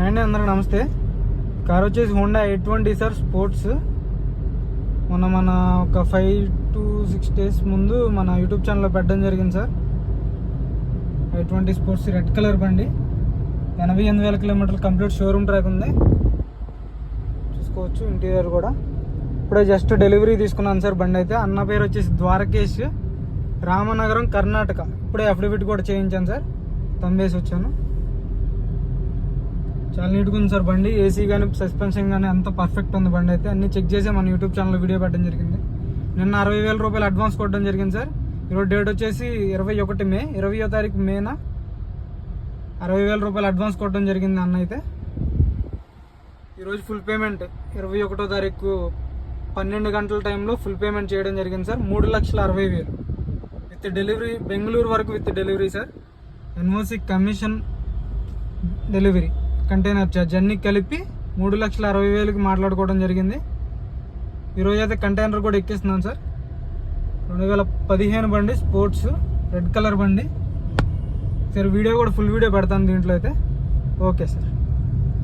అండి అందరూ నమస్తే. కార్ వచ్చేసి హోండా 820 సార్, స్పోర్ట్స్. మన ఒక 5 to 6 days ముందు మన యూట్యూబ్ ఛానల్లో పెట్టడం జరిగింది సార్. 820 స్పోర్ట్స్ రెడ్ కలర్ బండి, 88,000 కిలోమీటర్లు కంప్లీట్ షోరూమ్ ట్రాక్ ఉంది. చూసుకోవచ్చు ఇంటీరియర్ కూడా. ఇప్పుడే జస్ట్ డెలివరీ తీసుకున్నాను సార్ బండి అయితే. అన్న పేరు వచ్చేసి ద్వారకేష్, రామనగరం, కర్ణాటక. ఇప్పుడే అఫిడవిట్ కూడా చేయించాను సార్, తంబేసి వచ్చాను. చాలా నీట్గా ఉంది సార్ బండి. ఏసీ కానీ సస్పెన్షన్ కానీ అంత పర్ఫెక్ట్ ఉంది బండి అయితే. అన్ని చెక్ చేసి మన యూట్యూబ్ ఛానల్లో వీడియో పెట్టడం జరిగింది. నిన్న 60,000 రూపాయలు అడ్వాన్స్ కొట్టడం జరిగింది సార్. ఈరోజు డేట్ వచ్చేసి 21 మే, 20వ తారీఖు మేన 60,000 రూపాయలు అడ్వాన్స్ కొట్టడం జరిగింది అన్న అయితే. ఈరోజు ఫుల్ పేమెంట్ 21వ తారీఖు 12 గంటల టైంలో ఫుల్ పేమెంట్ చేయడం జరిగింది సార్. 3,60,000 విత్ డెలివరీ, బెంగళూరు వరకు with delivery sir. NOC, commission, delivery, container charge అన్నీ కలిపి 3,60,000కి మాట్లాడుకోవడం జరిగింది. ఈరోజు అయితే కంటైనర్ కూడా ఎక్కిస్తున్నాను సార్. 2015 బండి, స్పోర్ట్స్ రెడ్ కలర్ బండి సార్. వీడియో కూడా ఫుల్ వీడియో పెడతాను దీంట్లో అయితే. Okay sir.